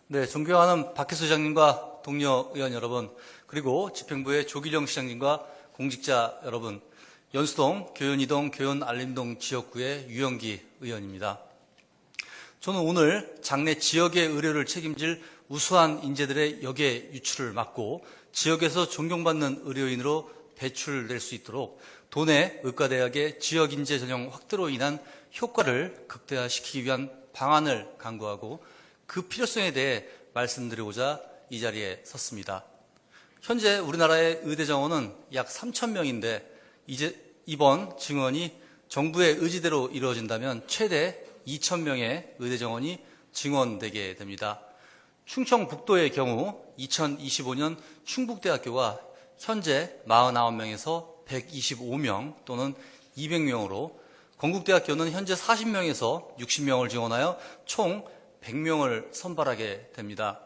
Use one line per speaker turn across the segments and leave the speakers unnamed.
네, 존경하는 박혜수 시장님과 동료 의원 여러분, 그리고 집행부의 조기령 시장님과 공직자 여러분, 연수동, 교연이동, 교연알림동 지역구의 유영기 의원입니다. 저는 오늘 장내 지역의 의료를 책임질 우수한 인재들의 역의 유출을 막고 지역에서 존경받는 의료인으로 배출될 수 있도록 도내 의과대학의 지역인재 전형 확대로 인한 효과를 극대화시키기 위한 방안을 강구하고 그 필요성에 대해 말씀드리고자 이 자리에 섰습니다. 현재 우리나라의 의대 정원은 약 3,000명인데 이번 증원이 정부의 의지대로 이루어진다면 최대 2,000명의 의대 정원이 증원되게 됩니다. 충청북도의 경우 2025년 충북대학교가 현재 49명에서 125명 또는 200명으로, 건국대학교는 현재 40명에서 60명을 지원하여 총 100명을 선발하게 됩니다.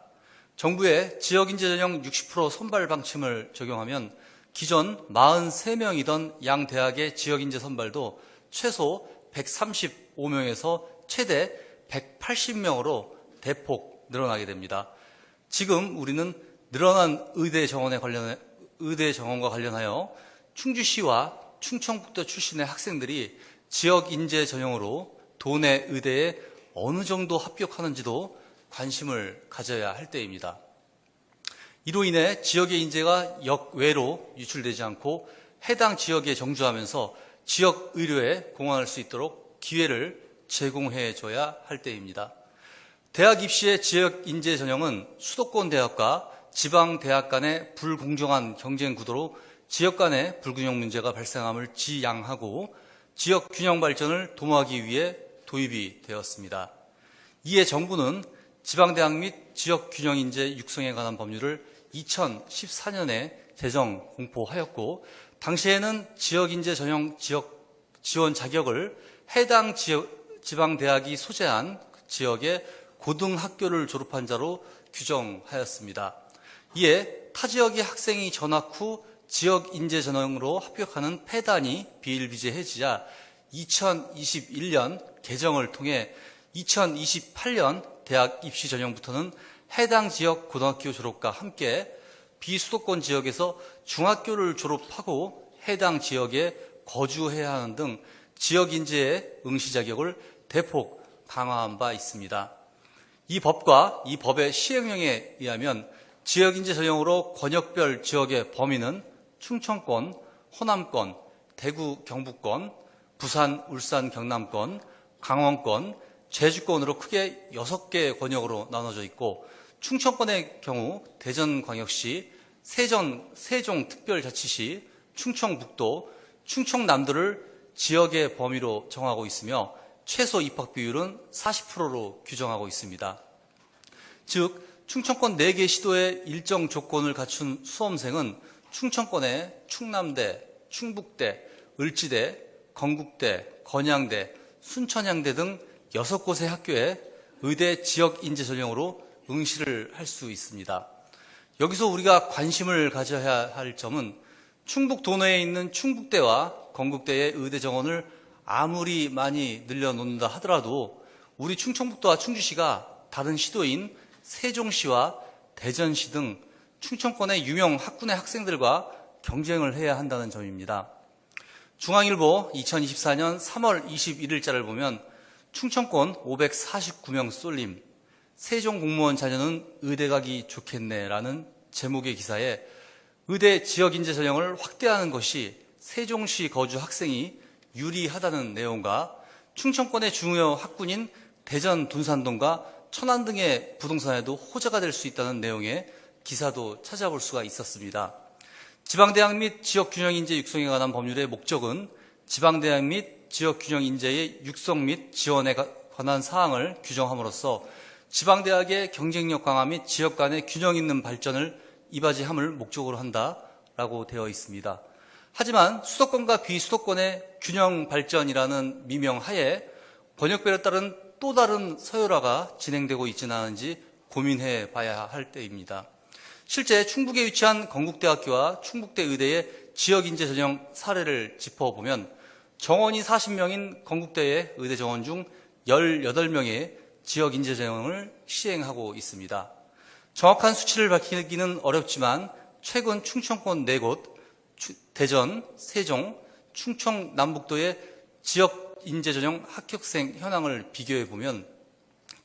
정부의 지역인재 전형 60% 선발 방침을 적용하면 기존 43명이던 양 대학의 지역인재 선발도 최소 135명에서 최대 180명으로 대폭 늘어나게 됩니다. 지금 우리는 늘어난 의대 정원과 관련하여 충주시와 충청북도 출신의 학생들이 지역인재 전형으로 도내 의대에 어느 정도 합격하는지도 관심을 가져야 할 때입니다. 이로 인해 지역의 인재가 역외로 유출되지 않고 해당 지역에 정주하면서 지역 의료에 공헌할 수 있도록 기회를 제공해 줘야 할 때입니다. 대학 입시의 지역 인재 전형은 수도권 대학과 지방 대학 간의 불공정한 경쟁 구도로 지역 간의 불균형 문제가 발생함을 지양하고 지역 균형 발전을 도모하기 위해 도입이 되었습니다. 이에 정부는 지방대학 및 지역 균형 인재 육성에 관한 법률을 2014년에 제정 공포하였고, 당시에는 지역 인재 전형 지원 자격을 해당 지방대학이 소재한 지역의 고등학교를 졸업한 자로 규정하였습니다. 이에 타 지역의 학생이 전학 후 지역 인재 전형으로 합격하는 폐단이 비일비재해지자 2021년 개정을 통해 2028년 대학 입시 전형부터는 해당 지역 고등학교 졸업과 함께 비수도권 지역에서 중학교를 졸업하고 해당 지역에 거주해야 하는 등 지역 인재의 응시 자격을 대폭 강화한 바 있습니다. 이 법과 이 법의 시행령에 의하면 지역 인재 전형으로 권역별 지역의 범위는 충청권, 호남권, 대구, 경북권, 부산, 울산, 경남권, 강원권, 제주권으로 크게 6개 권역으로 나눠져 있고, 충청권의 경우 대전광역시, 세종특별자치시, 충청북도, 충청남도를 지역의 범위로 정하고 있으며 최소 입학 비율은 40%로 규정하고 있습니다. 즉 충청권 4개 시도의 일정 조건을 갖춘 수험생은 충청권의 충남대, 충북대, 을지대, 건국대, 건양대, 순천향대 등 6곳의 학교에 의대 지역 인재 전형으로 응시를 할 수 있습니다. 여기서 우리가 관심을 가져야 할 점은 충북 도내에 있는 충북대와 건국대의 의대 정원을 아무리 많이 늘려놓는다 하더라도 우리 충청북도와 충주시가 다른 시도인 세종시와 대전시 등 충청권의 유명 학군의 학생들과 경쟁을 해야 한다는 점입니다. 중앙일보 2024년 3월 21일자를 보면 충청권 549명 쏠림, 세종 공무원 자녀는 의대 가기 좋겠네라는 제목의 기사에 의대 지역 인재 전형을 확대하는 것이 세종시 거주 학생이 유리하다는 내용과 충청권의 중요 학군인 대전 둔산동과 천안 등의 부동산에도 호재가 될 수 있다는 내용의 기사도 찾아볼 수가 있었습니다. 지방대학 및 지역균형인재 육성에 관한 법률의 목적은 지방대학 및 지역균형인재의 육성 및 지원에 관한 사항을 규정함으로써 지방대학의 경쟁력 강화 및 지역 간의 균형 있는 발전을 이바지함을 목적으로 한다라고 되어 있습니다. 하지만 수도권과 비수도권의 균형 발전이라는 미명하에 번역별에 따른 또 다른 서열화가 진행되고 있지는 않은지 고민해 봐야 할 때입니다. 실제 충북에 위치한 건국대학교와 충북대 의대의 지역인재 전형 사례를 짚어보면 정원이 40명인 건국대의 의대 정원 중 18명의 지역 인재 전형을 시행하고 있습니다. 정확한 수치를 밝히기는 어렵지만 최근 충청권 4곳, 대전, 세종, 충청 남북도의 지역 인재 전형 합격생 현황을 비교해 보면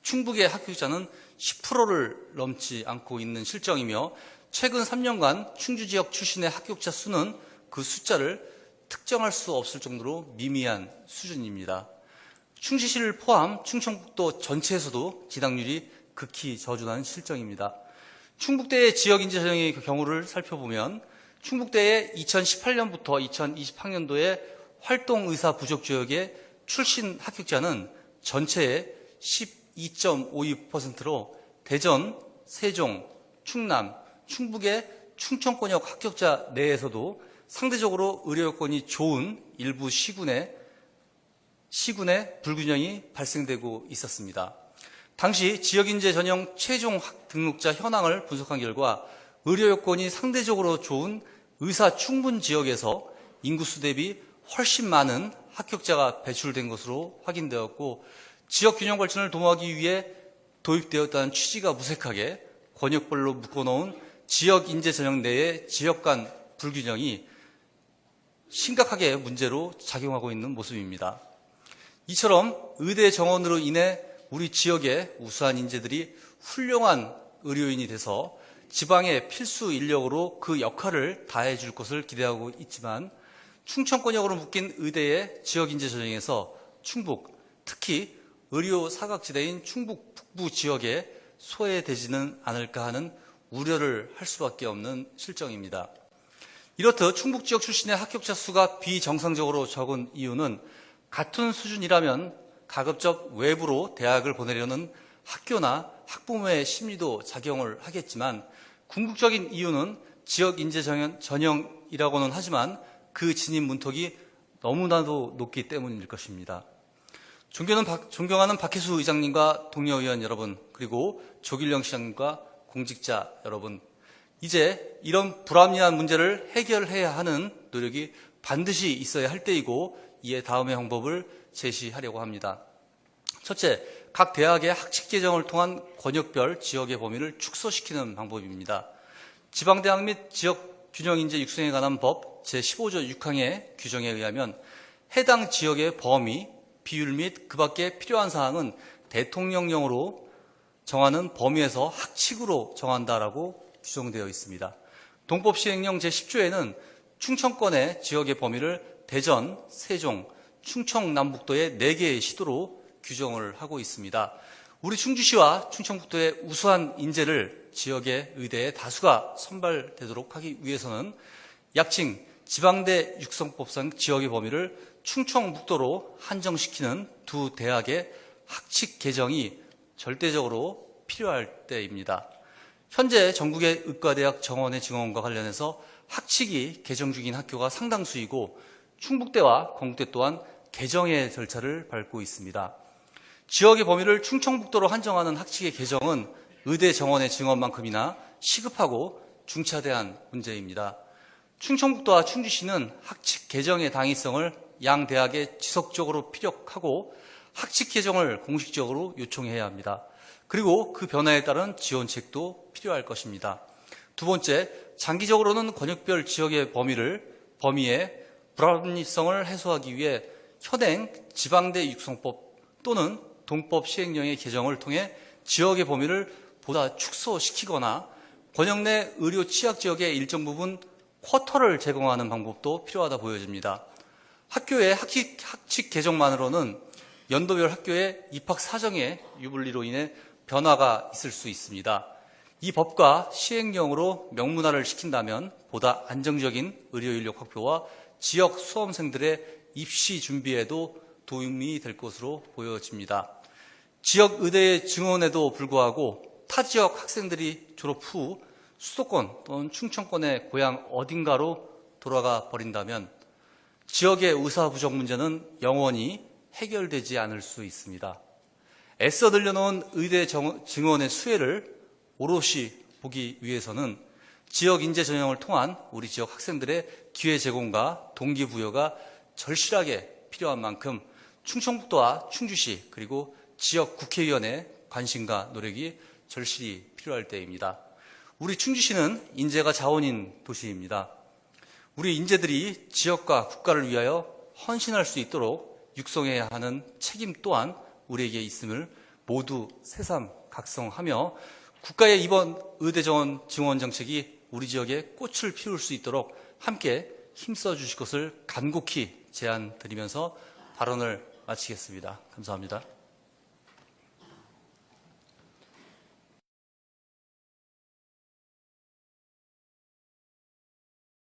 충북의 합격자는 10%를 넘지 않고 있는 실정이며 최근 3년간 충주 지역 출신의 합격자 수는 그 숫자를 특정할 수 없을 정도로 미미한 수준입니다. 충주시를 포함 충청북도 전체에서도 진학률이 극히 저조한 실정입니다. 충북대의 지역 인재 전형의 경우를 살펴보면 충북대의 2018년부터 2020학년도에 활동의사 부족 지역의 출신 합격자는 전체의 12.52%로 대전, 세종, 충남, 충북의 충청권역 합격자 내에서도 상대적으로 의료 여건이 좋은 일부 시군의 불균형이 발생되고 있었습니다. 당시 지역인재 전형 최종 등록자 현황을 분석한 결과 의료 여건이 상대적으로 좋은 의사 충분 지역에서 인구수 대비 훨씬 많은 합격자가 배출된 것으로 확인되었고 지역 균형 발전을 도모하기 위해 도입되었다는 취지가 무색하게 권역별로 묶어놓은 지역 인재 전형 내의 지역 간 불균형이 심각하게 문제로 작용하고 있는 모습입니다. 이처럼 의대 정원으로 인해 우리 지역의 우수한 인재들이 훌륭한 의료인이 돼서 지방의 필수 인력으로 그 역할을 다해 줄 것을 기대하고 있지만 충청권역으로 묶인 의대의 지역 인재 전형에서 충북, 특히 의료 사각지대인 충북 북부 지역에 소외되지는 않을까 하는 우려를 할 수밖에 없는 실정입니다. 이렇듯 충북 지역 출신의 합격자 수가 비정상적으로 적은 이유는 같은 수준이라면 가급적 외부로 대학을 보내려는 학교나 학부모의 심리도 작용을 하겠지만 궁극적인 이유는 지역 인재 전형이라고는 하지만 그 진입 문턱이 너무나도 높기 때문일 것입니다. 존경하는 박혜수 의장님과 동료 의원 여러분, 그리고 조길령 시장님과 공직자 여러분, 이제 이런 불합리한 문제를 해결해야 하는 노력이 반드시 있어야 할 때이고 이에 다음의 방법을 제시하려고 합니다. 첫째, 각 대학의 학칙 개정을 통한 권역별 지역의 범위를 축소시키는 방법입니다. 지방대학 및 지역 균형 인재 육성에 관한 법 제15조 6항의 규정에 의하면 해당 지역의 범위, 비율 및 그 밖에 필요한 사항은 대통령령으로 정하는 범위에서 학칙으로 정한다라고 규정되어 있습니다. 동법 시행령 제10조에는 충청권의 지역의 범위를 대전, 세종, 충청 남북도의 4개의 시도로 규정을 하고 있습니다. 우리 충주시와 충청북도의 우수한 인재를 지역의 의대에 다수가 선발되도록 하기 위해서는 약칭 지방대 육성법상 지역의 범위를 충청북도로 한정시키는 두 대학의 학칙 개정이 절대적으로 필요할 때입니다. 현재 전국의 의과대학 정원의 증원과 관련해서 학칙이 개정 중인 학교가 상당수이고 충북대와 건국대 또한 개정의 절차를 밟고 있습니다. 지역의 범위를 충청북도로 한정하는 학칙의 개정은 의대 정원의 증원만큼이나 시급하고 중차대한 문제입니다. 충청북도와 충주시는 학칙 개정의 당위성을 양 대학에 지속적으로 피력하고 학칙 개정을 공식적으로 요청해야 합니다. 그리고 그 변화에 따른 지원책도 필요할 것입니다. 두 번째, 장기적으로는 권역별 지역의 범위의 불합리성을 해소하기 위해 현행 지방대 육성법 또는 동법 시행령의 개정을 통해 지역의 범위를 보다 축소시키거나 권역 내 의료 취약 지역의 일정 부분 쿼터를 제공하는 방법도 필요하다 보여집니다. 학교의 학칙 개정만으로는 연도별 학교의 입학 사정의 유불리로 인해 변화가 있을 수 있습니다. 이 법과 시행령으로 명문화를 시킨다면 보다 안정적인 의료인력 확보와 지역 수험생들의 입시 준비에도 도움이 될 것으로 보여집니다. 지역 의대의 증원에도 불구하고 타 지역 학생들이 졸업 후 수도권 또는 충청권의 고향 어딘가로 돌아가 버린다면 지역의 의사 부족 문제는 영원히 해결되지 않을 수 있습니다. 애써 늘려놓은 의대 증원의 수혜를 오롯이 보기 위해서는 지역 인재 전형을 통한 우리 지역 학생들의 기회 제공과 동기부여가 절실하게 필요한 만큼 충청북도와 충주시 그리고 지역 국회의원의 관심과 노력이 절실히 필요할 때입니다. 우리 충주시는 인재가 자원인 도시입니다. 우리 인재들이 지역과 국가를 위하여 헌신할 수 있도록 육성해야 하는 책임 또한 우리에게 있음을 모두 새삼 각성하며 국가의 이번 의대 정원 증원 정책이 우리 지역에 꽃을 피울 수 있도록 함께 힘써 주실 것을 간곡히 제안드리면서 발언을 마치겠습니다. 감사합니다.